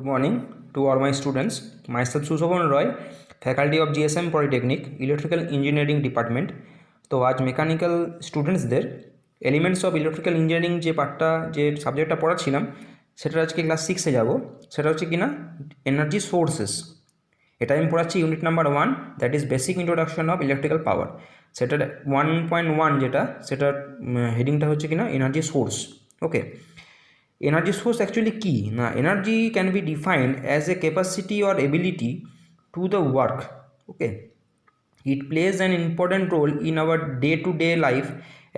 Good morning to all my students. Myself Sushovan Roy, faculty of GSM Polytechnic, Electrical Engineering Department. তো আজ mechanical স্টুডেন্টসদের elements of electrical engineering যে পার্টটা যে সাবজেক্টটা পড়াচ্ছিলাম সেটা আজকে ক্লাস 6-এ যাব। সেটা হচ্ছে কিনা এনার্জি সোর্সেস। এটা আমি পড়াচ্ছি unit number 1, that is basic introduction of electrical পাওয়ার। সেটার 1.1 যেটা সেটার হেডিংটা হচ্ছে কিনা energy source. Okay, energy source actually key now energy can be defined as a capacity or ability to the work. Okay, it plays an important role in our day to day life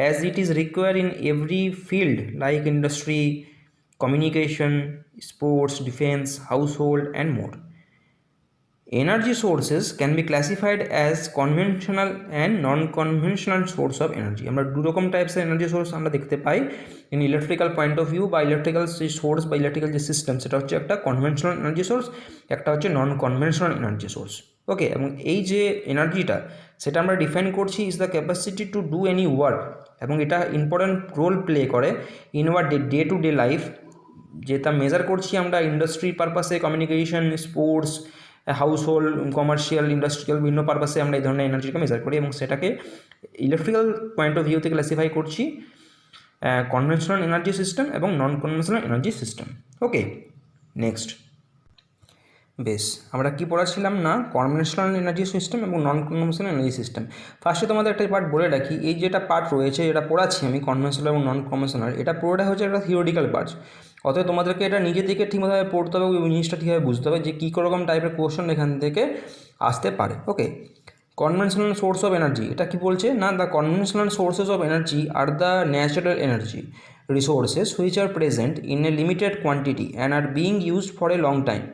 as it is required in every field like industry, communication, sports, defense, household and more. Energy sources can be classified as conventional and non-conventional source of energy. আমরা দু রকম টাইপসের energy source আমরা দেখতে পাই in electrical point of view বা electrical যে source বা electrical যে সিস্টেম সেটা হচ্ছে একটা কনভেনশনাল এনার্জি সোর্স, একটা হচ্ছে non conventional energy source. Okay, এবং এই যে এনার্জিটা সেটা আমরা ডিফাইন করছি is the capacity to do any work, এবং এটা ইম্পর্ট্যান্ট রোল প্লে করে in our day to day life, যেটা মেজার করছি আমরা ইন্ডাস্ট্রি পারপাসে, communication, sports, household, commercial, industrial বিভিন্ন পারপাসে আমরা এই ধরনের এনার্জিকে মেজার করি এবং সেটাকে ইলেকট্রিক্যাল পয়েন্ট অফ ভিউ থেকে ক্লাসিফাই করছি কনভেনশনাল এনার্জি সিস্টেম এবং নন কনভেনশনাল এনার্জি সিস্টেম। ওকে, নেক্সট বেশ আমরা কি পড়াছিলাম না কনভেনশনাল এনার্জি সিস্টেম এবং নন কনভেনশনাল এনার্জি সিস্টেম। ফার্স্টে তোমাদের একটা পার্ট বলে রাখি, এই যেটা পার্ট রয়েছে যেটা পড়াচ্ছি আমি কনভেনশনাল এবং নন কনভেনশনাল, এটা পুরোটা হচ্ছে একটা থিওরিটিক্যাল পার্ট। অতএব তোমাদেরকে এটা নিজে থেকে ঠিকভাবে পড়তে হবে এবং জিনিসটা ঠিকভাবে বুঝতে হবে যে কী রকম টাইপের কোশ্চেন এখান থেকে আসতে পারে। ওকে, কনভেনশনাল সোর্স অফ এনার্জি এটা কি বলছে না, the conventional sources of energy are the natural energy resources which are present in a limited quantity and are being used for a long time.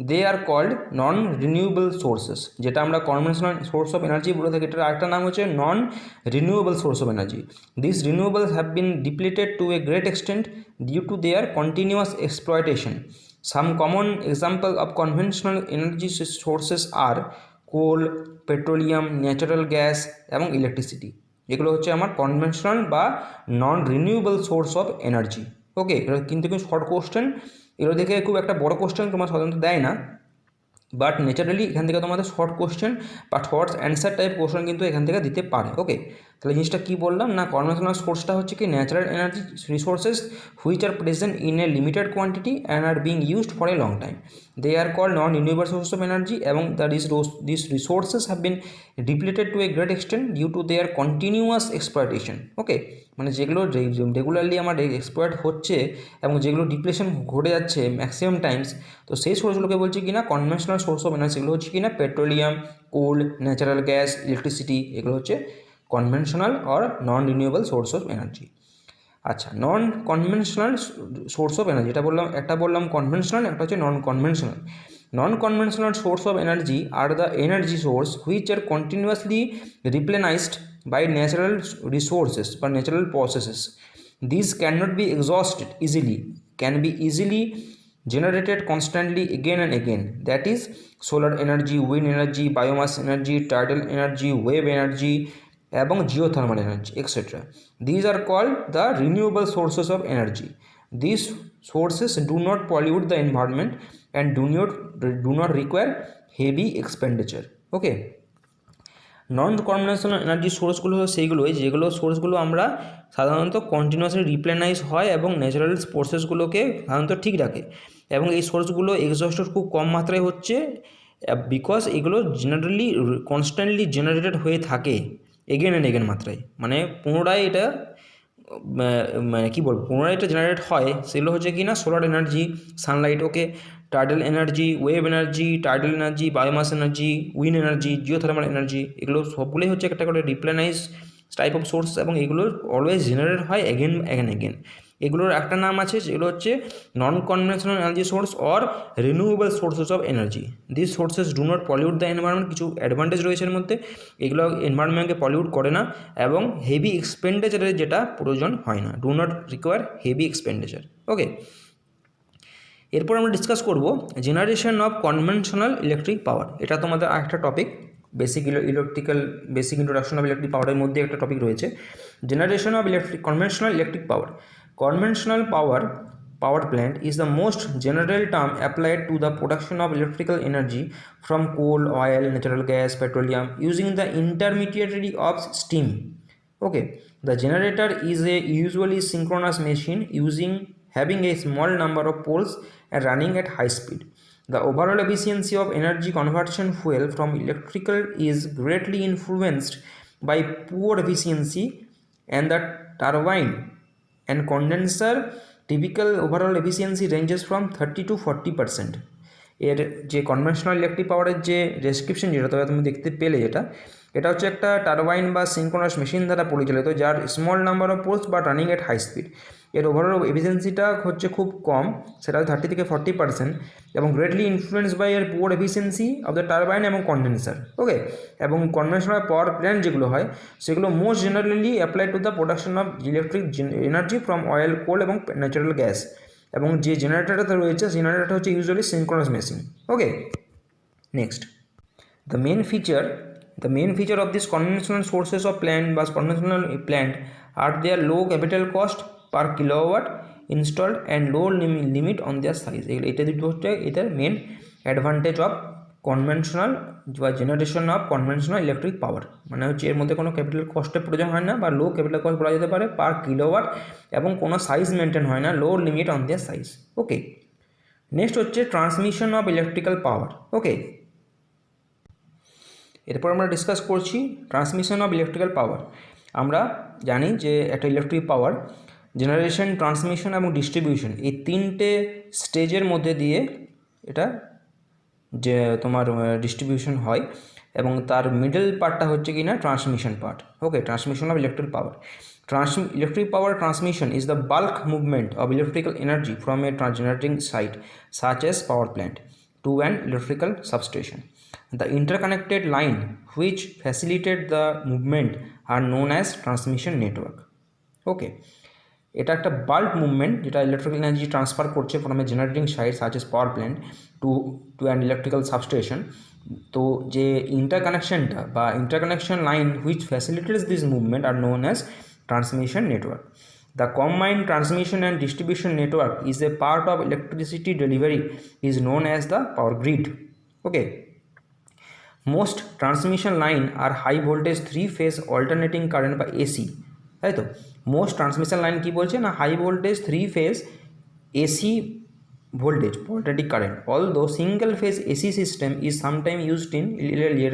They are called non-renewable sources. যেটা আমরা conventional source of energy বলে থাকি, এটার আরেকটা নাম হচ্ছে নন renewable source of energy. These renewables have been depleted to a great extent due to their continuous exploitation. Some common example of conventional energy sources are coal, petroleum, natural gas এবং electricity. এগুলো হচ্ছে আমার conventional বা non renewable source of energy. Okay, এটা কিন্তু short question, এগুলো দেখে খুব একটা বড় কোশ্চেন তোমার সাধারণত দেয় না, বাট ন্যাচারালি এখান থেকে তোমাদের শর্ট কোশ্চেন বা শর্ট অ্যান্সার টাইপ কোশ্চেন কিন্তু এখান থেকে দিতে পারে। ওকে, তাহলে জিনিসটা কী বললাম না, কনভেনশনাল সোর্সটা হচ্ছে কি natural energy resources which are present in a limited quantity and are being used for a long time. They are call non renewable source of energy এবং this resources have been depleted to a great extent due to their continuous exploitation. Okay, মানে যেগুলো regularly আমার exploit হচ্ছে এবং যেগুলো depletion ঘটে যাচ্ছে maximum Times, তো সেই সোর্সগুলোকে বলছি কিনা কনভেনশনাল সোর্স অফ এনার্জি। এগুলো হচ্ছে কিনা petroleum, coal, natural gas, electricity, এগুলো হচ্ছে conventional or non renewable source of energy. আচ্ছা, non conventional source of energy এটা বললাম, একটা বললাম কনভেনশনাল, একটা হচ্ছে non conventional. Non conventional source of energy are the energy source which are continuously replenished by natural resources or natural processes. These cannot be exhausted easily, can be easily generated constantly again and again. That is solar energy, wind energy, biomass energy, tidal energy, wave energy এবং geothermal energy etc. These are called the renewable sources of energy. These sources do not pollute the environment and do not require heavy expenditure. Okay, non conventional energy সোর্সগুলো হলো সেইগুলোই যেগুলো সোর্সগুলো আমরা সাধারণত continuously রিপ্লেনাইজ হয় এবং natural প্রসেসগুলোকে সাধারণত ঠিক রাখে, এবং এই সোর্সগুলো এক্সস্টেড খুব কম মাত্রায় হচ্ছে বিকজ এগুলো জেনারেলি কনস্ট্যান্টলি জেনারেটেড হয়ে থাকে এগেন অ্যান্ড এগেন মাত্রায়, মানে পুনরায় এটা মানে কী বলবো পুনরায় এটা জেনারেট হয়। সেগুলো হচ্ছে কি না solar energy, sunlight, okay, tidal energy, wave energy, tidal energy, biomass energy, wind energy, geothermal energy, এগুলো সবগুলোই হচ্ছে একটা করে রিপ্লেনাইজ টাইপ অফ সোর্স এবং এগুলো অলওয়েজ জেনারেট হয় এগেন। এগুলোর একটা নাম আছে যেগুলো হচ্ছে non conventional energy source or renewable sources of energy. This sources do not pollute the environment. কিছু অ্যাডভান্টেজ রয়েছে এর মধ্যে, এগুলো এনভায়রনমেন্টকে পলিউট করে না এবং হেভি এক্সপেন্ডিচারের যেটা প্রয়োজন হয় না, do not require heavy expenditure. Okay, এরপর আমরা ডিসকাস করব generation of conventional electric power. এটা তোমাদের আরেকটা topic, basic introduction of electric পাওয়ারের মধ্যে একটা টপিক রয়েছে generation of conventional electric power. Conventional power power plant is the most general term applied to the production of electrical energy from coal, oil, natural gas, petroleum using the intermediary of steam. Okay, the generator is a usually synchronous machine having a small number of poles and running at high speed. The overall efficiency of energy conversion fuel from electrical is greatly influenced by poor efficiency and the turbine and condenser typical overall efficiency ranges from 30 to 40%. এর যে conventional electric পাওয়ারের যে description যেটা তবে তুমি দেখতে পেলে এটা হচ্ছে একটা টারবাইন বা সিনক্রোনাস মেশিন দ্বারা পরিচালিত যার স্মল নাম্বার অফ পোলস বা রানিং এট হাই স্পিড। এর ওভারঅল এফিসিয়েন্সিটা হচ্ছে খুব কম, সেটা 30 থেকে 40% এবং গ্রেটলি ইনফ্লুয়েন্স বাই এর poor efficiency of the turbine এবং কন্ডেন্সার। ওকে, এবং কনভেনশনাল পাওয়ার প্ল্যান্ট যেগুলো হয় সেগুলো most generally apply to the production of electric energy from oil, coal এবং ন্যাচারাল গ্যাস। এবং যে জেনারেটরটা রয়েছে জেনারেটরটা হচ্ছে usually synchronous machine. Okay, next the main feature of these conventional sources of plant বা conventional plant are their low capital cost per kilowatt installed and low limit on their size. এটা দুটো হচ্ছে এটার মেন অ্যাডভান্টেজ অফ কনভেনশনাল বা generation of conventional electric পাওয়ার। মানে হচ্ছে এর মধ্যে কোনো ক্যাপিটাল কস্টের প্রয়োজন হয় না বা লো ক্যাপিটাল কস্ট বলা যেতে পারে পার কিলোওয়াট, এবং কোনো সাইজ মেনটেন হয় না, low limit on their size. Okay, next হচ্ছে transmission of electrical power. Okay, এরপর আমরা ডিসকাস করছি ট্রান্সমিশন অফ ইলেকট্রিক্যাল পাওয়ার। আমরা জানি যে একটা ইলেকট্রিক পাওয়ার জেনারেশন, ট্রান্সমিশন এবং ডিস্ট্রিবিউশন এই তিনটে স্টেজের মধ্যে দিয়ে এটা যে তোমার ডিস্ট্রিবিউশন হয়, এবং তার মিডল পার্টটা হচ্ছে কি না transmission part. Okay, transmission of electric power. Electric power transmission is the bulk movement of electrical energy from a generating site such as power plant to an electrical substation. The interconnected line which facilitate the movement are known as transmission network. Okay, এটা একটা bulk movement যেটা electrical energy transfer করছে from a generating site such as power plant to an electrical substation. তো যে ইন্টারকানেকশনটা বা interconnection line which facilitates this movement are known as transmission network. The combined transmission and distribution network is a part of electricity delivery is known as the power grid. Okay, most transmission line are high voltage 3-phase alternating current by AC, তাই তো most transmission line কি বলছে না high voltage 3-phase AC voltage alternating current, although single phase AC system is sometimes used in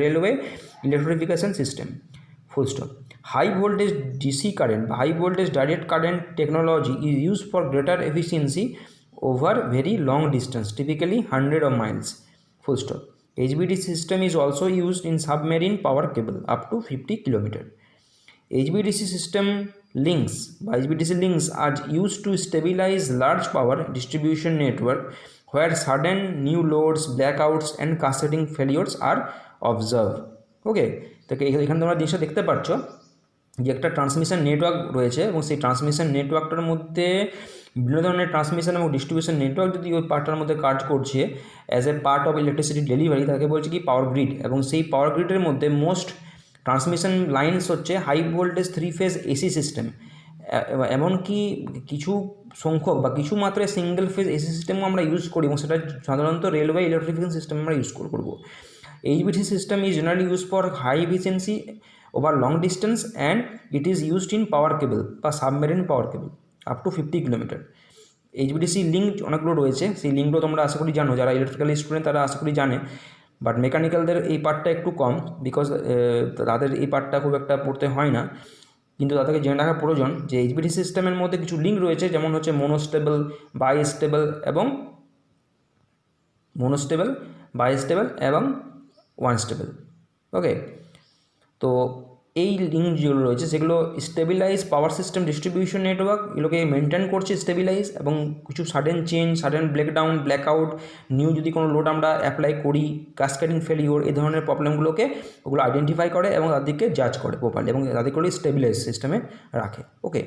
railway electrification system. Full stop. High voltage DC current, high voltage direct current technology is used for greater efficiency over very long distance, typically hundreds of miles. Full stop. HVDC system is also used in submarine power cable up to 50 km. HVDC system links are used to stabilize large power distribution network where sudden new loads, blackouts and cascading failures are observed. Okay, তো এখানে তোমরা জিনিসটা দেখতে পাচ্ছ যে একটা transmission network রয়েছে, এবং সেই ট্রান্সমিশন নেটওয়ার্কটার মধ্যে বিভিন্ন ধরনের ট্রান্সমিশন এবং ডিস্ট্রিবিউশন নেটওয়ার্ক যদি ওই পার্টটার মধ্যে কাজ করছে as a part of electricity delivery, তাকে বলছে কি পাওয়ার গ্রিড। এবং সেই পাওয়ার গ্রিডের মধ্যে মোস্ট ট্রান্সমিশন লাইনস হচ্ছে high voltage 3-phase AC system. এমনকি কিছু সংখ্যক বা কিছু মাত্রায় সিঙ্গেল ফেজ এসি সিস্টেমও আমরা ইউজ করি, এবং সেটা সাধারণত রেলওয়ে ইলেকট্রিফিকেশন সিস্টেম আমরা ইউজ করবো। HVDC system is generally used for high efficiency over long distance and it is used in power cable বা submarine power cable up to 50 km। HVDC link অনেকগুলো রয়েছে, সেই লিঙ্কগুলো তোমরা আশা করি জানো, যারা ইলেকট্রিক্যাল স্টুডেন্ট তারা আশা করি জানে, বাট মেকানিক্যালদের এই পার্টটা একটু কম, বিকজ তাদের এই পার্টটা খুব একটা পড়তে হয় না, কিন্তু তাদেরকে জেনে রাখা প্রয়োজন যে HVDC সিস্টেমের মধ্যে কিছু লিঙ্ক রয়েছে, যেমন হচ্ছে মোনোস্টেবল, বাইস্টেবল এবং ওয়ান স্টেবল। ওকে, তো এই লিঙ্ক যেগুলো রয়েছে সেগুলো stabilize power system distribution network এগুলোকে মেনটেন করছে, স্টেবিলাইজ, এবং কিছু sudden change, sudden breakdown, blackout, new যদি কোনো লোড আমরা অ্যাপ্লাই করি, ক্যাসকেডিং ফেলিওর, এই ধরনের প্রবলেমগুলোকে ওগুলো আইডেন্টিফাই করে এবং তাদেরকে জাজ করে প্রপারলি, এবং তাদেরকে স্টেবিলাইজ সিস্টেমে রাখে। ওকে,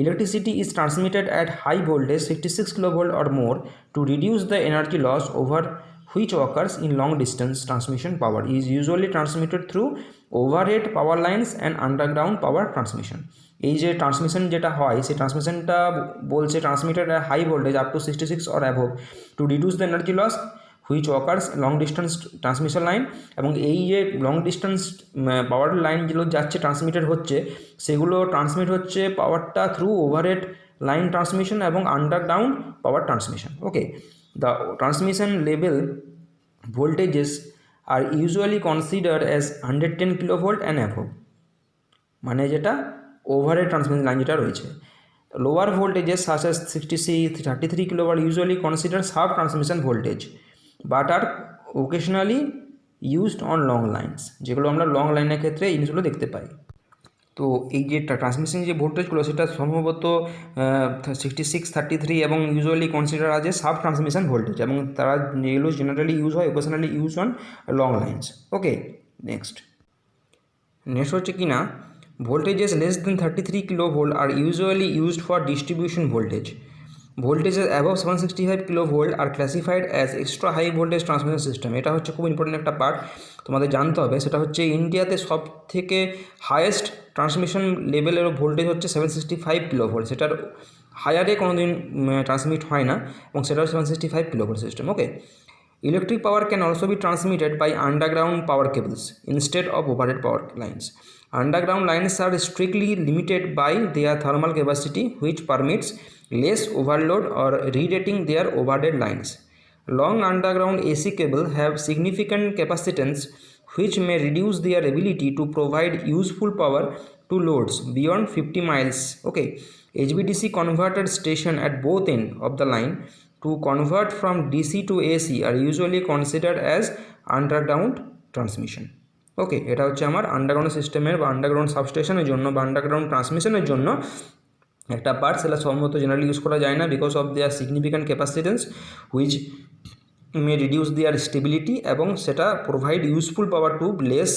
electricity is transmitted at high voltage 56 kV or more to reduce the energy loss over which occurs in long distance. Transmission power is usually transmitted through overhead power lines and underground power transmission. এই যে transmission যেটা হয় সেই ট্রান্সমিশনটা বলছে transmitted at high voltage up to 66 or above to reduce the energy loss which occurs long distance transmission line. এবং এই যে লং ডিস্টেন্স পাওয়ার লাইন যেগুলো যাচ্ছে ট্রান্সমিটেড হচ্ছে সেগুলো ট্রান্সমিট হচ্ছে পাওয়ারটা থ্রু ওভারহেড লাইন ট্রান্সমিশন এবং underground power transmission. Okay, the transmission level voltages are usually considered as 110 kilovolt and above, মানে যেটা ওভারহেড ট্রান্সমিশন লাইন যেটা রয়েছে। Lower voltages such as 66 33 kilovolt usually considered sub transmission voltage but are occasionally used on long lines, যেগুলো আমরা long লাইনের ক্ষেত্রে এই জিনিসগুলো দেখতে পাই। তো এই যে ট্রান্সমিশন যে ভোল্টেজগুলো সেটা সম্ভবত 66 33 এবং ইউজুয়ালি কনসিডার আজ এ সাব ট্রান্সমিশন ভোল্টেজ, এবং তারা এগুলো জেনারেলি ইউজ হয় occasionally use on long lines. Okay, next হচ্ছে কি না voltages less than 33 kilovolt are usually used for distribution voltage. Voltages above 765 kilovolt are classified as extra high voltage transmission system. এটা হচ্ছে খুব ইম্পর্টেন্ট একটা part, তোমাদের জানতে হবে। সেটা হচ্ছে ইন্ডিয়াতে সব থেকে হায়েস্ট ট্রান্সমিশন লেভেলের ভোল্টেজ হচ্ছে 765 কিলোভোল্ট, সেটার হায়ারে কোনো দিন ট্রান্সমিট হয় না, এবং সেটাও 765 kilovolt system. Okay, electric power can also be transmitted by underground power cables instead of overhead power lines. Underground lines are strictly limited by their thermal capacity, which permits less overload or rerating their overhead lines. Long underground AC cables have significant capacitance, which may reduce their ability to provide useful power to loads beyond 50 miles. Okay, HVDC converter station at both ends of the line to convert from DC to AC are usually considered as underground transmission. ওকে, এটা হচ্ছে আমার underground সিস্টেমের বা underground সাবস্টেশনের জন্য বা underground ট্রান্সমিশনের জন্য একটা part, সেটা সম্ভবত জেনারেলি ইউজ করা যায় না because of their significant capacitance which may reduce their stability, এবং সেটা provide useful power to less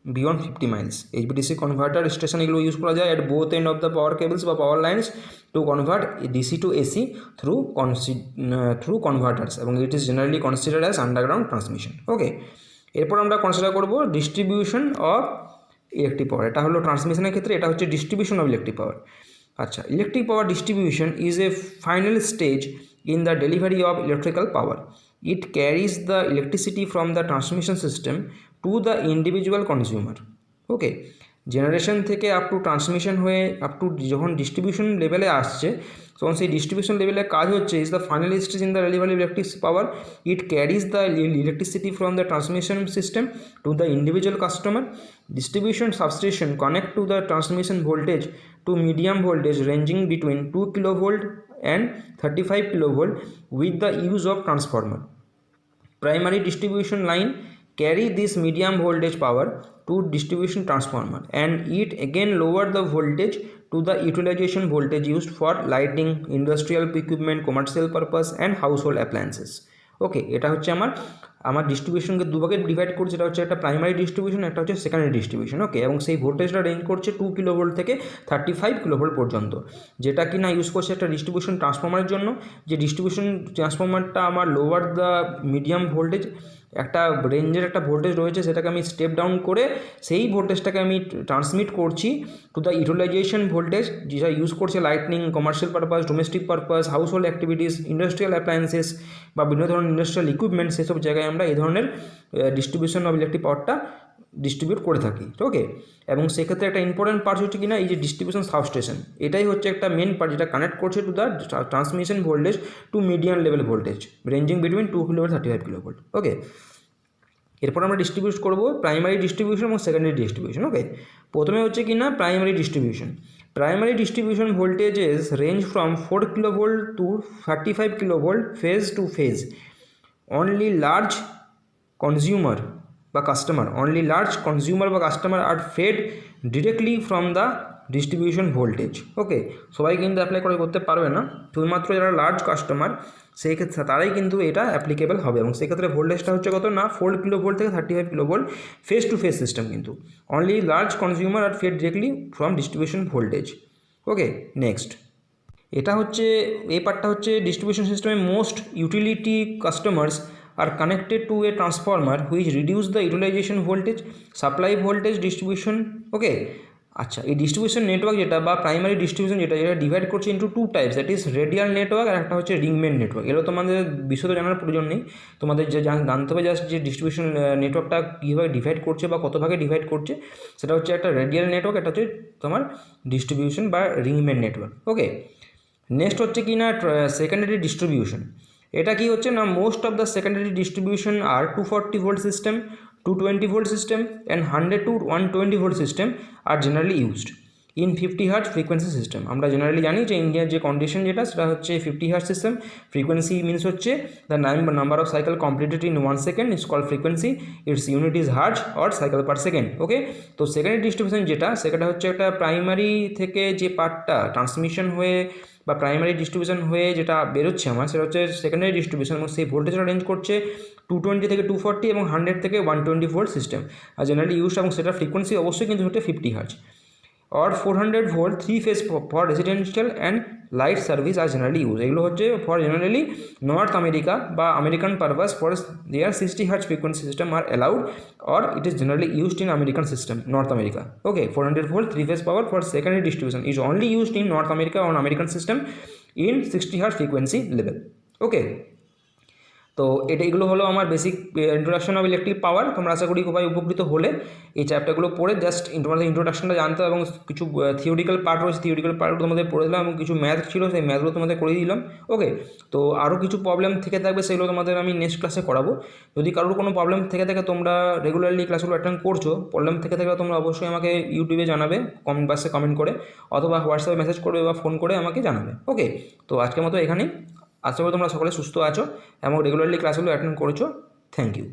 beyond 50 miles. HVDC converter station এগুলো ইউজ করা যায় at both end of the power cables বা power lines to convert DC to AC through converters, এবং it is generally considered as underground transmission. Okay, এরপর আমরা consider করব distribution of electric power. এটা হলো ট্রান্সমিশনের ক্ষেত্রে, এটা হচ্ছে ডিস্ট্রিবিউশন অফ ইলেকট্রিক পাওয়ার। আচ্ছা, electric power distribution is a final stage in the delivery of electrical power. It carries the electricity from the transmission system to the individual consumer. Okay, generation থেকে up to transmission হয়ে up to যখন distribution লেভেলে আসছে তখন সেই distribution লেভেলে কাজ হচ্ছে is the final stage in the delivery electric power. It carries the electricity from the transmission system to the individual customer. Distribution substation connect to the transmission voltage to medium voltage ranging between 2 kilovolt and 35 kilovolt with the use of transformer. Primary distribution line carry this medium voltage power to distribution transformer, and it again lower the voltage to the utilization voltage used for lighting, industrial equipment, commercial purpose and household appliances. ওকে, এটা হচ্ছে আমার ডিস্ট্রিবিউশনকে দুভাগে divide করছে। এটা হচ্ছে একটা primary distribution, একটা হচ্ছে সেকেন্ডারি ডিস্ট্রিবিউশন। ওকে, এবং সেই ভোল্টেজটা রেঞ্জ করছে 2 কিলোভোল্ট থেকে 35 কিলোভোল্ট পর্যন্ত, যেটা কি না ইউজ করছে একটা ডিস্ট্রিবিউশন ট্রান্সফর্মারের জন্য। যে ডিস্ট্রিবিউশন ট্রান্সফর্মারটা আমার লোয়ার দ্য মিডিয়াম ভোল্টেজ একটা রেঞ্জের একটা ভোল্টেজ রয়েছে, সেটাকে আমি স্টেপ ডাউন করে সেই ভোল্টেজটাকে আমি ট্রান্সমিট করছি টু দ্য ইউটিলাইজেশন ভোল্টেজ, যেটা ইউজ করছে lightning, commercial purpose, domestic purpose, house hold activities, industrial appliances বা বিভিন্ন ধরনের ইন্ডাস্ট্রিয়াল ইকুইপমেন্ট, সেসব জায়গায় আমরা এই ধরনের ডিস্ট্রিবিউশন অফ ইলেকট্রিক পাওয়ারটা ডিস্ট্রিবিউট করে থাকি। ওকে, এবং সেক্ষেত্রে একটা ইম্পর্টেন্ট পার্ট হচ্ছে কিনা এই যে ডিস্ট্রিবিউশন সাবস্টেশন, এটাই হচ্ছে একটা মেন পার্ট যেটা কানেক্ট করছে to the transmission voltage to medium level voltage ranging between 2 kilovolt 35 kilovolt. Okay, এরপর আমরা ডিস্ট্রিবিউট করব প্রাইমারি ডিস্ট্রিবিউশন এবং সেকেন্ডারি ডিস্ট্রিবিউশন। ওকে, প্রথমে হচ্ছে কি না primary distribution. Primary distribution voltages range from 4 kilovolt to 35 kilovolt phase to phase. Only large consumer বা customer are fed directly from the distribution voltage. Okay, সবাই কিন্তু apply করতে পারবে না, শুধুমাত্র যারা লার্জ কাস্টমার সেই ক্ষেত্রে তারাই কিন্তু এটা অ্যাপ্লিকেবল হবে, এবং সেক্ষেত্রে ভোল্টেজটা হচ্ছে কত না 4 কিলোভোল্ট থেকে 35 kilovolt phase to phase system কিন্তু। Only large consumer are fed directly from distribution voltage. Okay, next এটা হচ্ছে এই পার্টটা হচ্ছে ডিস্ট্রিবিউশন সিস্টেমে most utility customers are connected to a transformer which reduce the utilization voltage, supply voltage distribution, okay, আচ্ছা, এই distribution network যেটা বা প্রাইমারি ডিস্ট্রিবিউশন যেটা ডিভাইড করছে into two types, that is radial network আর একটা হচ্ছে রিংমেন নেটওয়ার্ক। এগুলো তোমাদের বিশদ জানার প্রয়োজন নেই, তোমাদের যে জানতে হবে জাস্ট যে ডিস্ট্রিবিউশন নেটওয়ার্কটা কীভাবে ডিভাইড করছে বা কত ভাগে ডিভাইড করছে। সেটা হচ্ছে একটা রেডিয়াল নেটওয়ার্ক, এটা হচ্ছে তোমার ডিস্ট্রিবিউশন বা রিংমেন নেটওয়ার্ক। ওকে, নেক্সট হচ্ছে কি না সেকেন্ডারি ডিস্ট্রিবিউশন। এটা কি হচ্ছে না, most of the secondary distribution are 240 volt system, 220 volt system and 100 to 120 volt system are generally used in 50 hertz frequency system. আমরা জেনারেলি জানি যে ইন্ডিয়ার যে কন্ডিশন যেটা সেটা হচ্ছে 50 হার্টজ সিস্টেম। ফ্রিকোয়েন্সি মিনস হচ্ছে the number of cycle completed in 1 second is called frequency, its unit is hertz or cycle per second. Okay, তো সেকেন্ডারি ডিস্ট্রিবিউশন যেটা সেটা হচ্ছে একটা প্রাইমারি থেকে যে পার্টটা ট্রান্সমিশন হয়ে বা প্রাইমারি ডিস্ট্রিবিউশন হয়ে যেটা বেরোচ্ছে আমার, সেটা হচ্ছে সেকেন্ডারি ডিস্ট্রিবিউশন এবং সেই ভোল্টেজটা রেঞ্জ করছে 220 থেকে 240 এবং 100 থেকে 120 volt system are generally use, এবং সেটা ফ্রিকোয়েন্সি অবশ্যই কিন্তু হচ্ছে 50 hertz or 400 volt 3 phase for residential and light service are generally used. এগুলো হচ্ছে for generally নর্থ আমেরিকা বা American purpose for their 60 hertz frequency system are allowed or it is generally used in American system, North America. Okay, 400 volt 3 phase power for secondary distribution is only used in North America or American system in 60 hertz frequency level. Okay, তো এগুলো হলো আমার basic introduction of electric পাওয়ার। তোমরা আশা করি খুবই উপকৃত হলে এই চ্যাপ্টারগুলো পড়ে জাস্ট তোমাদের ইন্ট্রোডাকশনটা জানতে এবং কিছু থিওরিক্যাল পার্ট রয়েছে, থিওরিক্যাল পার্টগুলো তোমাদের পড়ে দিলাম এবং কিছু ম্যাথ ছিল সেই ম্যাথগুলো তোমাদের করে দিলাম। ওকে, তো আরও কিছু প্রবলেম থেকে থাকবে সেগুলো তোমাদের আমি নেক্সট ক্লাসে করাবো। যদি কারোর কোনো প্রবলেম থেকে থাকে, তোমরা রেগুলারলি ক্লাসগুলো অ্যাটেন্ড করছো, প্রবলেম থেকে থাকলে তোমরা অবশ্যই আমাকে ইউটিউবে জানাবে কমেন্ট বক্সে কমেন্ট করে, অথবা হোয়াটসঅ্যাপে মেসেজ করবে বা ফোন করে আমাকে জানাবে। ওকে, তো আজকের মতো এখানেই। আশা করি তোমরা সকলে সুস্থ আছো এবং রেগুলারলি ক্লাসগুলো অ্যাটেন্ড করেছো। Thank you.